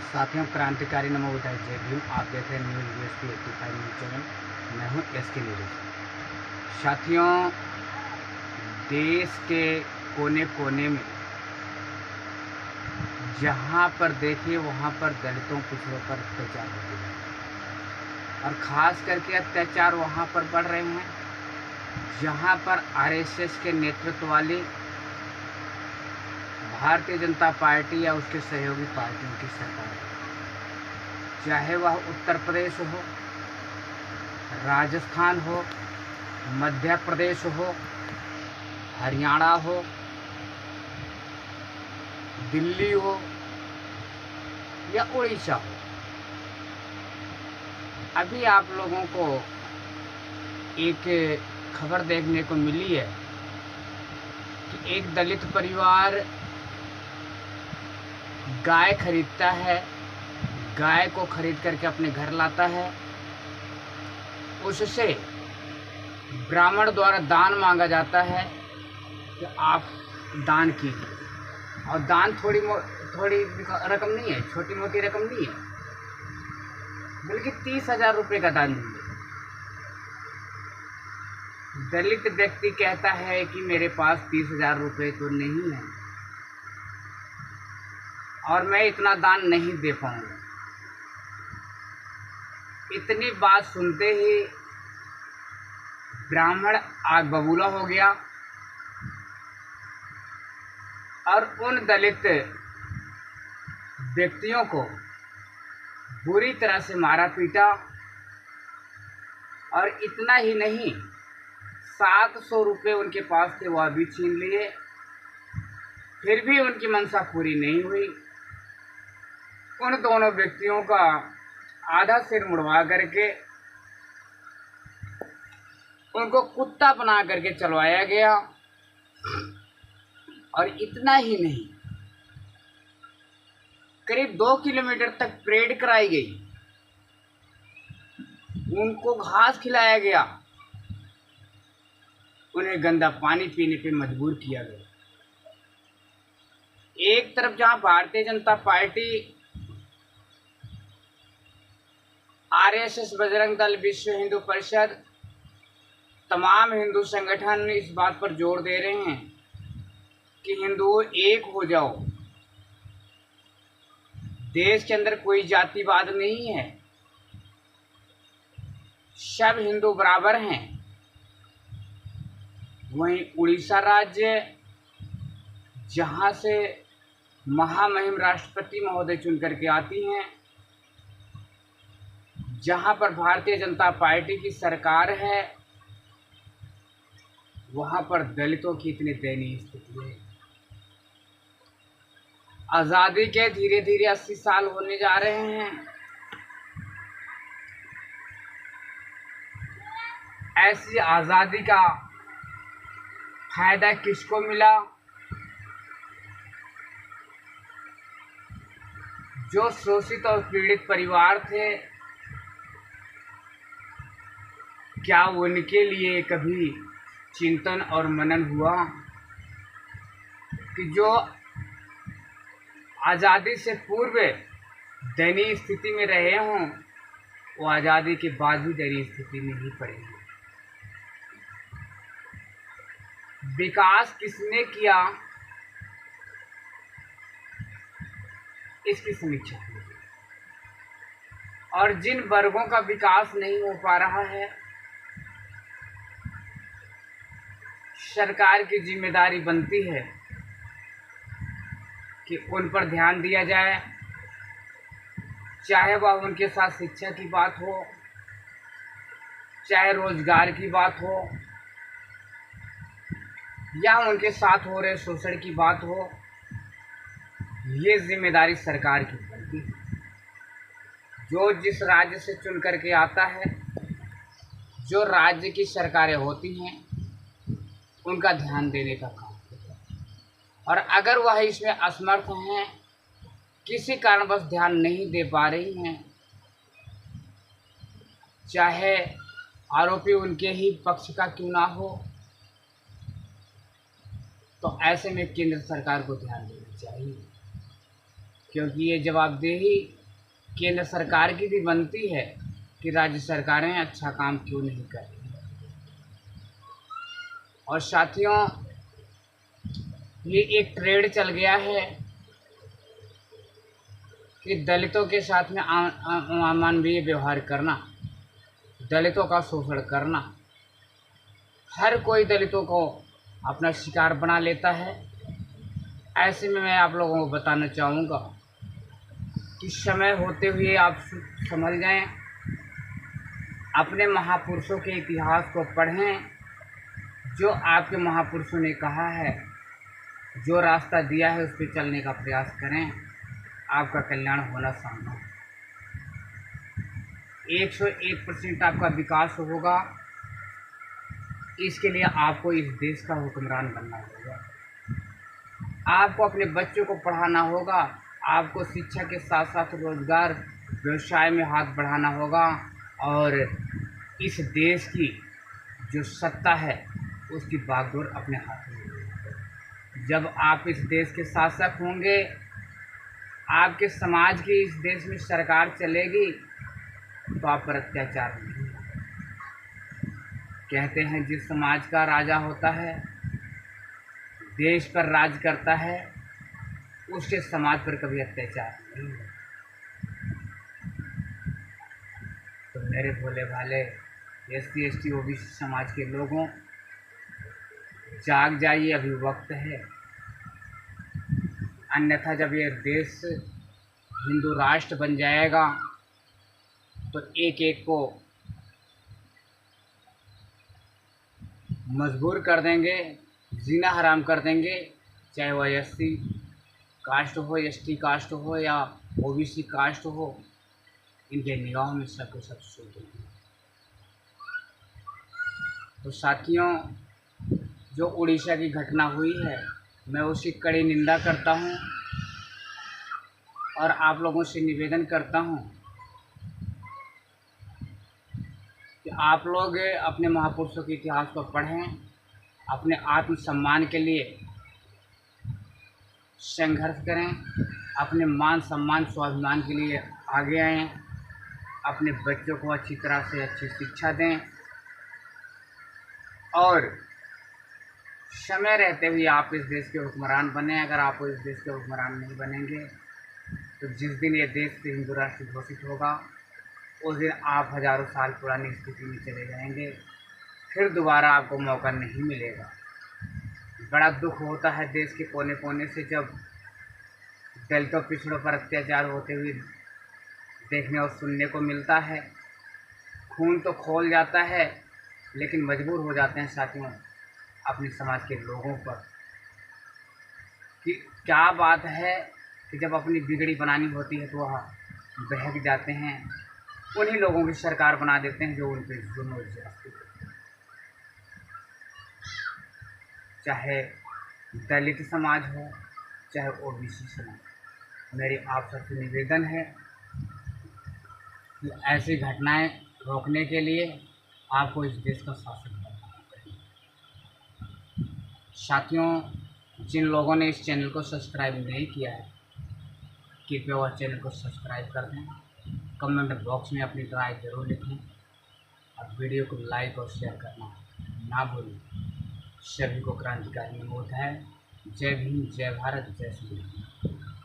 साथियों, क्रांतिकारी नमो बुद्धाय, जय भीम। आप देख रहे हैं न्यूज़ USP 85 न्यूज़ चैनल। मैं हूं SK नीरज। साथियों, देश के कोने कोने में जहां पर देखिए वहां पर दलितों पिछड़ों पर अत्याचार होते हैं, और ख़ास करके अत्याचार वहां पर बढ़ रहे हैं जहां पर RSS के नेतृत्व वाली भारतीय जनता पार्टी या उसके सहयोगी पार्टियों की सरकार है। चाहे वह उत्तर प्रदेश हो, राजस्थान हो, मध्य प्रदेश हो, हरियाणा हो, दिल्ली हो या उड़ीसा हो। अभी आप लोगों को एक खबर देखने को मिली है कि एक दलित परिवार गाय खरीदता है, गाय को खरीद करके अपने घर लाता है, उससे ब्राह्मण द्वारा दान मांगा जाता है कि आप दान कीजिए। और दान थोड़ी रकम नहीं है, छोटी मोटी रकम नहीं है, बल्कि 30,000 रुपये का दान दिए। दलित व्यक्ति कहता है कि मेरे पास 30,000 रुपये तो नहीं है और मैं इतना दान नहीं दे पाऊंगा। इतनी बात सुनते ही ब्राह्मण आग बबूला हो गया और उन दलित व्यक्तियों को बुरी तरह से मारा पीटा। और इतना ही नहीं, 700 रुपये उनके पास थे, वह भी छीन लिए। फिर भी उनकी मंशा पूरी नहीं हुई। उन दोनों व्यक्तियों का आधा सिर मुड़वा करके उनको कुत्ता बना करके चलवाया गया। और इतना ही नहीं, करीब 2 किलोमीटर तक परेड कराई गई, उनको घास खिलाया गया, उन्हें गंदा पानी पीने पे मजबूर किया गया। एक तरफ जहां भारतीय जनता पार्टी, RSS, बजरंग दल, विश्व हिंदू परिषद, तमाम हिंदू संगठन इस बात पर जोर दे रहे हैं कि हिंदुओं एक हो जाओ, देश के अंदर कोई जातिवाद नहीं है, सब हिंदू बराबर हैं। वहीं उड़ीसा राज्य, जहां से महामहिम राष्ट्रपति महोदय चुन करके आती हैं, जहां पर भारतीय जनता पार्टी की सरकार है, वहां पर दलितों की इतनी दयनीय स्थिति है। आज़ादी के धीरे धीरे 80 साल होने जा रहे हैं। ऐसी आज़ादी का फायदा किसको मिला? जो शोषित और पीड़ित परिवार थे, क्या उनके लिए कभी चिंतन और मनन हुआ कि जो आज़ादी से पूर्व दयनीय स्थिति में रहे हों, वो आज़ादी के बाद भी दयनीय स्थिति में ही पड़ेंगे? विकास किसने किया, इसकी समीक्षा की। और जिन वर्गों का विकास नहीं हो पा रहा है, सरकार की जिम्मेदारी बनती है कि उन पर ध्यान दिया जाए, चाहे वह उनके साथ शिक्षा की बात हो, चाहे रोजगार की बात हो, या उनके साथ हो रहे शोषण की बात हो। ये जिम्मेदारी सरकार की बनती है। जो जिस राज्य से चुन करके आता है, जो राज्य की सरकारें होती हैं, उनका ध्यान देने का काम है। और अगर वह इसमें असमर्थ हैं, किसी कारणवश ध्यान नहीं दे पा रही हैं, चाहे आरोपी उनके ही पक्ष का क्यों ना हो, तो ऐसे में केंद्र सरकार को ध्यान देना चाहिए। क्योंकि ये जवाबदेही केंद्र सरकार की भी बनती है कि राज्य सरकारें अच्छा काम क्यों नहीं कर रही। और साथियों, ये एक ट्रेंड चल गया है कि दलितों के साथ में अमानवीय व्यवहार करना, दलितों का शोषण करना। हर कोई दलितों को अपना शिकार बना लेता है। ऐसे में मैं आप लोगों को बताना चाहूँगा कि समय होते हुए आप समझ जाएं, अपने महापुरुषों के इतिहास को पढ़ें। जो आपके महापुरुषों ने कहा है, जो रास्ता दिया है, उस पर चलने का प्रयास करें। आपका कल्याण होना संभव है। 101% आपका विकास होगा। इसके लिए आपको इस देश का हुक्मरान बनना होगा। आपको अपने बच्चों को पढ़ाना होगा। आपको शिक्षा के साथ साथ रोजगार, व्यवसाय में हाथ बढ़ाना होगा। और इस देश की जो सत्ता है, उसकी बागडोर अपने हाथ में होगी। जब आप इस देश के शासक होंगे, आपके समाज की इस देश में सरकार चलेगी, तो आप पर अत्याचार नहीं होगा। कहते हैं, जिस समाज का राजा होता है, देश पर राज करता है, उसके समाज पर कभी अत्याचार नहीं होगा। तो मेरे भोले भाले SC ST OBC समाज के लोगों, जाग जाइए, अभी वक्त है। अन्यथा जब ये देश हिंदू राष्ट्र बन जाएगा, तो एक एक को मजबूर कर देंगे, जीना हराम कर देंगे। चाहे वह SC कास्ट हो, ST कास्ट हो या OBC कास्ट हो, इनके निगाहों में सबको सब छू देंगे। तो साथियों, जो उड़ीसा की घटना हुई है, मैं उसकी कड़ी निंदा करता हूँ और आप लोगों से निवेदन करता हूँ कि आप लोग अपने महापुरुषों के इतिहास को पढ़ें, अपने आत्मसम्मान के लिए संघर्ष करें, अपने मान सम्मान स्वाभिमान के लिए आगे आएं, अपने बच्चों को अच्छी तरह से अच्छी शिक्षा दें। और समय रहते हुए आप इस देश के हुक्मरान बने। अगर आप इस देश के हुक्मरान नहीं बनेंगे, तो जिस दिन ये देश हिंदू राष्ट्र घोषित होगा, उस दिन आप हजारों साल पुरानी स्थिति में चले जाएंगे। फिर दोबारा आपको मौका नहीं मिलेगा। बड़ा दुख होता है देश के कोने कोने से जब दलितों पिछड़ों पर अत्याचार होते हुए देखने और सुनने को मिलता है। खून तो खौल जाता है, लेकिन मजबूर हो जाते हैं साथियों अपने समाज के लोगों पर कि क्या बात है कि जब अपनी बिगड़ी बनानी होती है तो वह बहक जाते हैं। उन्हीं लोगों की सरकार बना देते हैं जो उन पर जुल्म और ज्यादती करते हैं। चाहे दलित समाज हो, चाहे OBC समाज, मेरी आप सबसे निवेदन है कि ऐसी घटनाएं रोकने के लिए आपको इस देश का शासन करना चाहिए। साथियों, जिन लोगों ने इस चैनल को सब्सक्राइब नहीं किया है, कृपया वह चैनल को सब्सक्राइब कर दें। कमेंट बॉक्स में अपनी राय जरूर लिखें और वीडियो को लाइक और शेयर करना ना भूलें। सभी को क्रांतिकारी अनुरोध है। जय भीम, जय भारत, जय श्री राम।